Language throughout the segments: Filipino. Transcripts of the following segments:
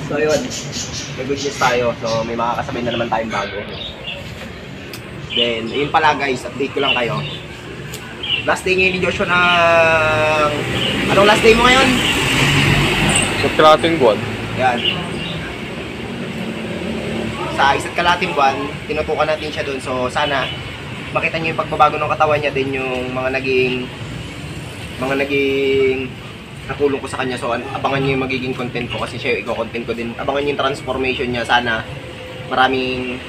So yun, may good news tayo. So may makakasabay na naman tayong bago. Then, yun pala guys, update ko lang kayo. Last day ngayon ni Joshua ng... Anong last day mo ngayon? Sa kalating buwan. Yan. Sa isa't kalating buwan, tinutukan natin siya dun. So sana, makita niyo yung pagbabago ng katawan niya din yung mga naging natulong ko sa kanya. So abangan niyo yung magiging content ko kasi siya yung i-content ko din. Abangan niyo yung transformation niya. Sana marami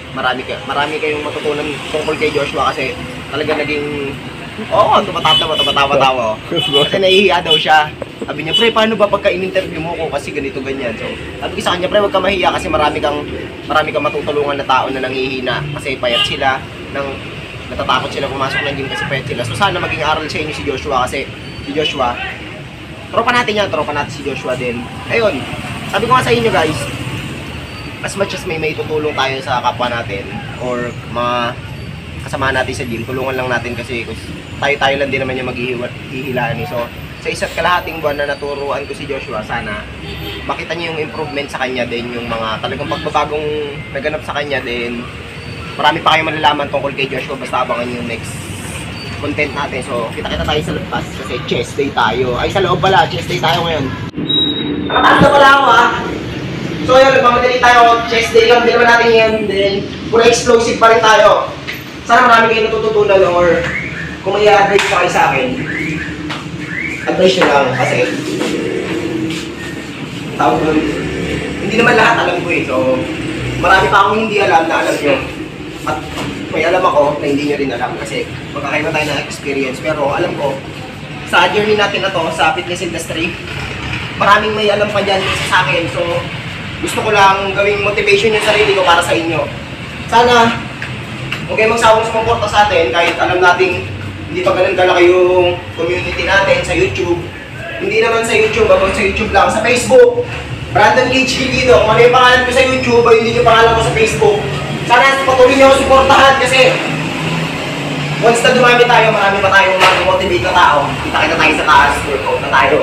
kayong matutunan tungkol kay Joshua kasi talaga naging tumatawa. Kasi nahihiya daw siya. Sabi niya, pre, paano ba pagka in-interview mo ko kasi ganito ganyan. So sabi ko sa kanya, pre, wag ka mahiya kasi marami kang matutulungan na tao na nanghihina kasi payat sila, natatakot sila pumasok ng gym kasi payat sila. So sana maging aral sa inyo si Joshua kasi si Joshua, tropa natin si Joshua din. Ayun, sabi ko nga sa inyo guys, as much as may tutulong tayo sa kapwa natin or mga kasama natin sa gym, tulungan lang natin kasi tayo lang din naman yung maghihilaan. So sa isa't kalahating buwan na naturuan ko si Joshua, sana makita niyo yung improvement sa kanya din, yung mga talagang pagbabagong naganap sa kanya din. Marami pa kayong malalaman tungkol kay Joshua, basta abangan yung next content natin. So kita-kita tayo sa labas kasi chest day tayo. Ay, sa loob pala, chest day tayo ngayon. Nakataas na pala ako So yun, nagmamadali tayo, chest day lang din naman natin yan. Then pura explosive pa rin tayo. Sana marami kayo natututunan or kung may advice pa kayo sa akin, advice nyo lang kasi tawag doon, hindi naman lahat alam ko So marami pa akong hindi alam na alam nyo. At may alam ako na hindi nyo rin alam kasi magkakaiba tayo ng experience. Pero alam ko, sa journey natin na to, sa fitness industry, maraming may alam pa dyan sa akin. So gusto ko lang gawing motivation yung sarili ko para sa inyo. Sana huwag kayo magsawang sumuporta sa atin kahit alam natin hindi pa ganun kalaki yung community natin sa YouTube. Hindi naman sa YouTube, abang sa YouTube lang. Sa Facebook, Brandon Cage Liquido. Kung ano yung pangalan ko sa YouTube o hindi yung pangalan ko sa Facebook, sana patuloy niyo ako suportahan kasi once na dumami tayo, marami pa tayong mag-motivate na tao. Kita-kita tayo sa taas, workout na tayo.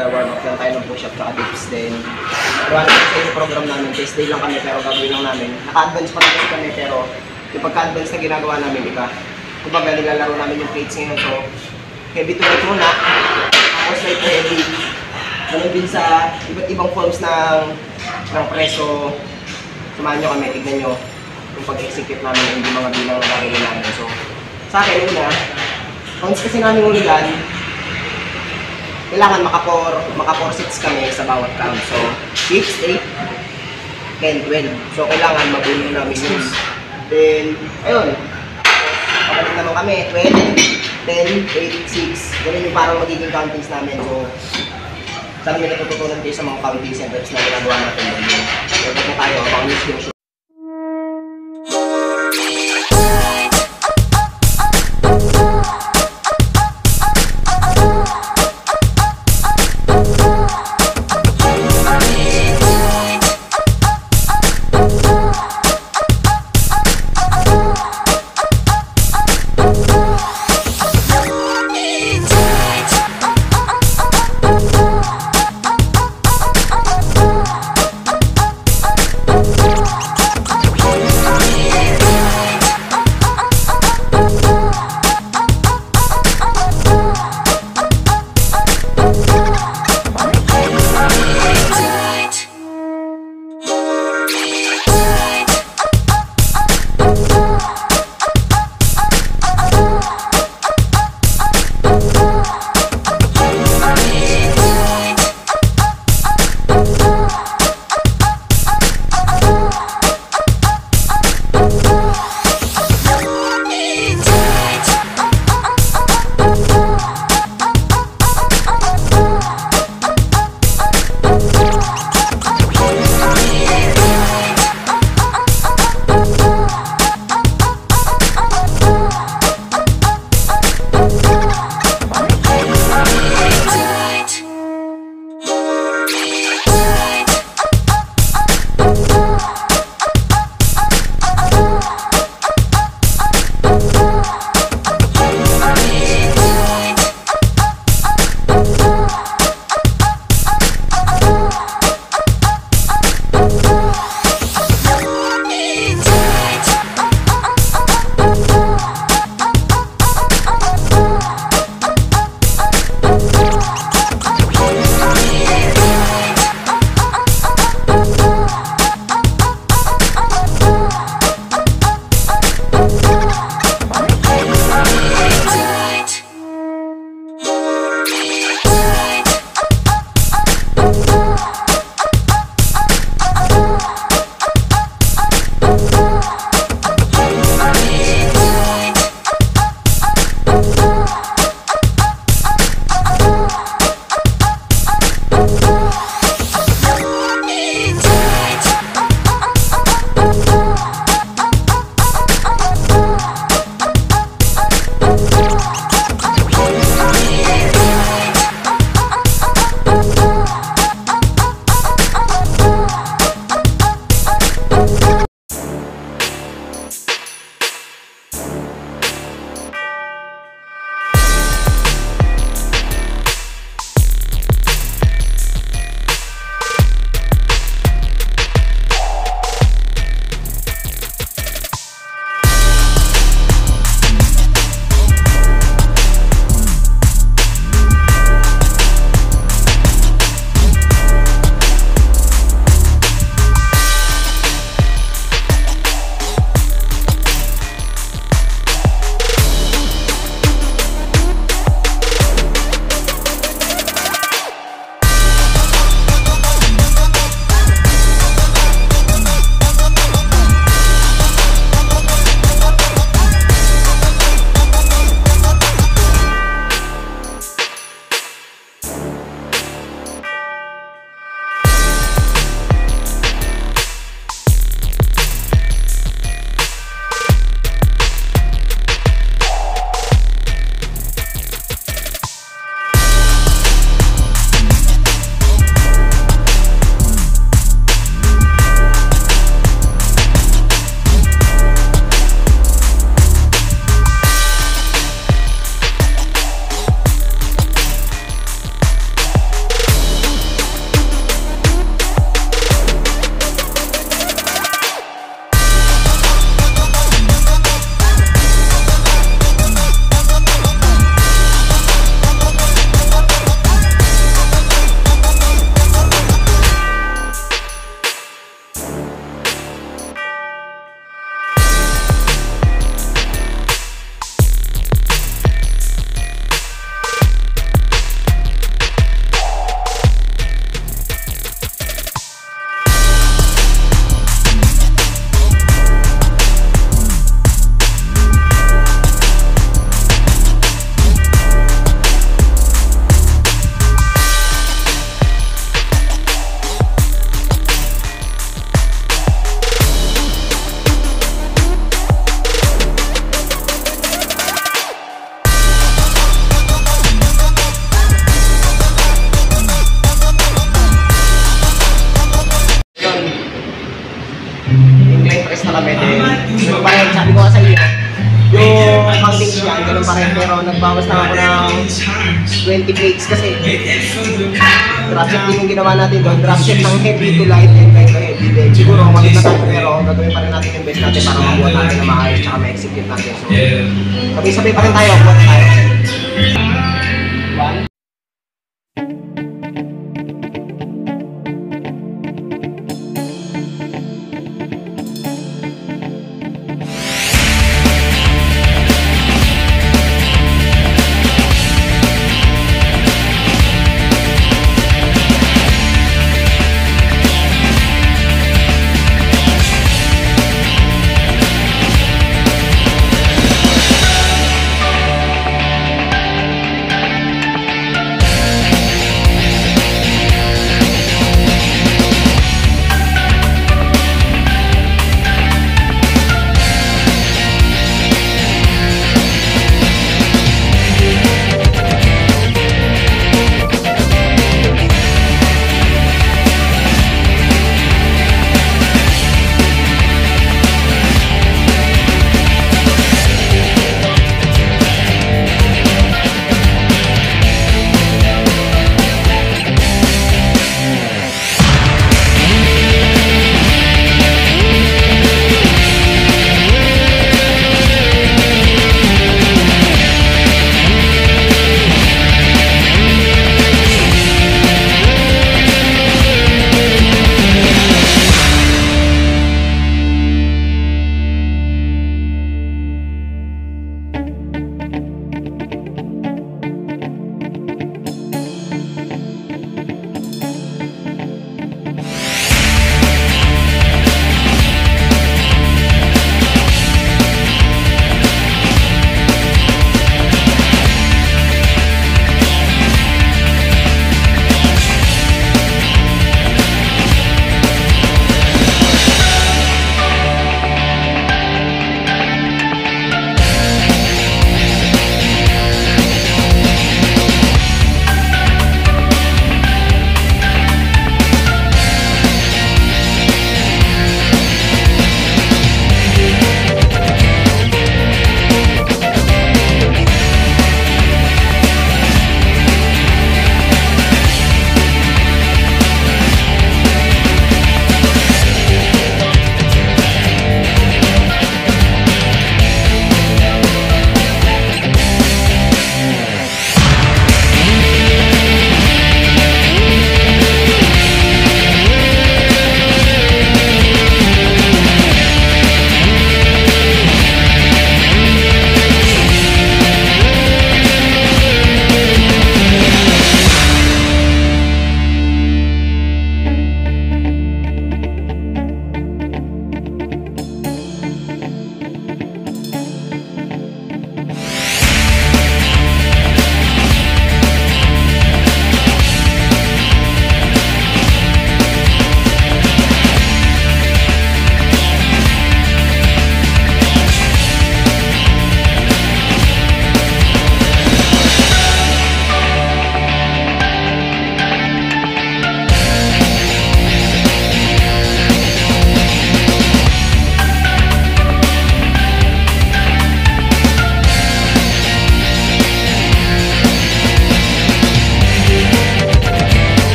nag-warm up lang tayo ng push-up at dips din. Gawa naman sa yung program namin, test day lang kami pero gagawin lang namin. Naka-advance pa naman kami pero yung pagka-advance na ginagawa namin, kumbaga nilalaro namin yung plates ngayon. So, heavy to light muna, tapos light to heavy. Ganun din sa iba't ibang forms ng preso. Samahan nyo kami, tignan nyo yung pag-execute namin yung mga bilang gagawin namin. So, sa akin, una, once kasi namin uligan, kailangan maka 4 sets kami sa bawat count. So, 6, 8, 10, 12. So, kailangan mabuno namin yun. Then, ayun. Kapag naman kami, 12, 10, 8, 6. Ganun yung parang magiging countings namin. So, sana may natututunan kayo sa mga counting centers na ginagawa natin. So, na tayo, about news yung show. ganun pa rin, pero nagbawas lang ako ng 20 plates kasi drop shot din yung ginawa natin doon, drop shot ng heavy to light and light to heavy din. Siguro maganda tayo, pero gagawin pa rin natin yung best natin para mabuhat natin na maayos tsaka ma-execute natin. So, sabay-sabay pa rin tayo, buhat tayo. One.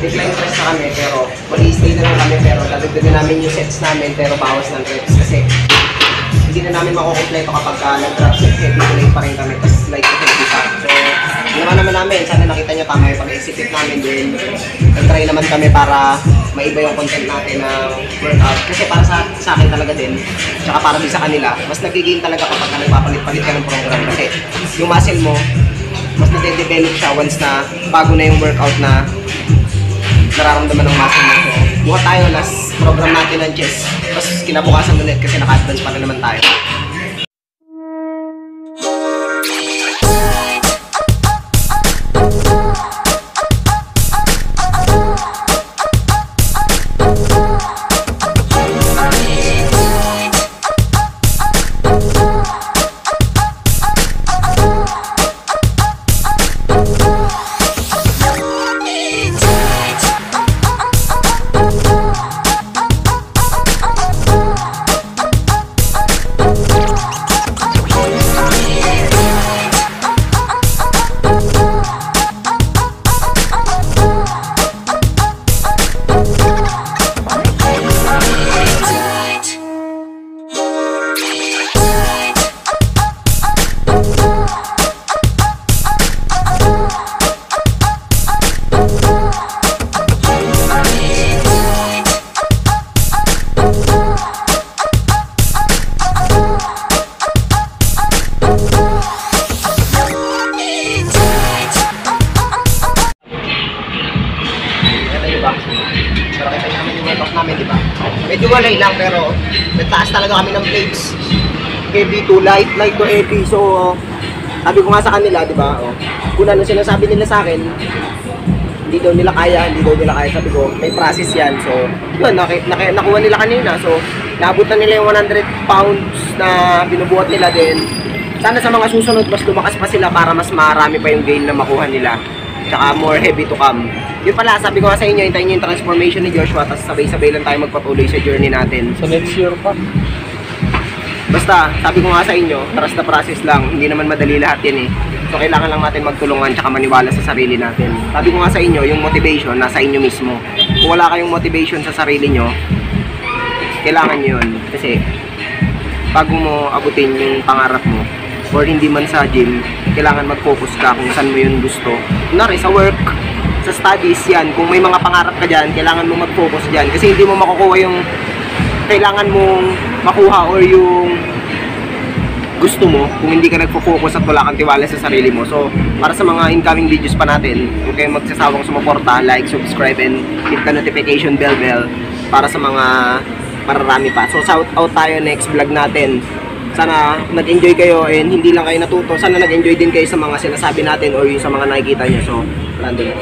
decline press na kami, pero mag-i-stay na lang kami, pero dadagdagan namin yung sets namin, pero bawas ng reps kasi hindi na namin makukompleto kapag nag-drop set heavy to leg pa rin kami, tapos like to heavy pa. So, ginawa naman namin, sana nakita nyo tama yung pag-execute namin din. Nag-try naman kami para maiba yung content natin ng workout. Kasi para sa akin talaga din, tsaka para din sa kanila, mas nag-gain talaga kapag nagpapalit-palit ka ng program. Kasi yung muscle mo, mas nade-develop siya once na bago na yung workout na nararamdaman ng muscle mo. So, buka tayo, last program natin ng chest. Tapos kinabukasan ulit kasi naka-advance pa rin naman tayo. hiwalay lang pero nagtaas talaga kami ng plates. Heavy to light, light to heavy. So, sabi ko nga sa kanila, di ba? Oh, kung ano sinasabi nila sa akin, hindi daw nila kaya. Sabi ko, may process yan. So, yun, nakuha nila kanina. So, naabot na nila yung 100 pounds na binubuhat nila din. Sana sa mga susunod, mas lumakas pa sila para mas marami pa yung gain na makuha nila. Tsaka more heavy to come. Yun pala, sabi ko nga sa inyo, hintayin nyo yung transformation ni Joshua, tapos sabay-sabay lang tayo magpatuloy sa journey natin. Sa next year pa. Basta, sabi ko nga sa inyo, trust the process lang. Hindi naman madali lahat yan eh. So, kailangan lang natin magtulungan tsaka maniwala sa sarili natin. Sabi ko nga sa inyo, yung motivation nasa inyo mismo. Kung wala kayong motivation sa sarili nyo, kailangan nyo yun. Kasi, bago mo abutin yung pangarap mo, or hindi man sa gym, kailangan mag-focus ka kung saan mo yun gusto. Kunwari, sa work, sa studies, yan. Kung may mga pangarap ka dyan, kailangan mo mag-focus dyan. Kasi hindi mo makukuha yung kailangan mong makuha or yung gusto mo kung hindi ka nagpo-focus at wala kang tiwala sa sarili mo. So, para sa mga incoming videos pa natin, huwag kayong magsasawang sumuporta, like, subscribe, and hit the notification bell para sa mga mararami pa. So, shout out tayo next vlog natin. Sana nag-enjoy kayo and hindi lang kayo natuto. Sana nag-enjoy din kayo sa mga sinasabi natin or yung sa mga nakikita nyo. So, random.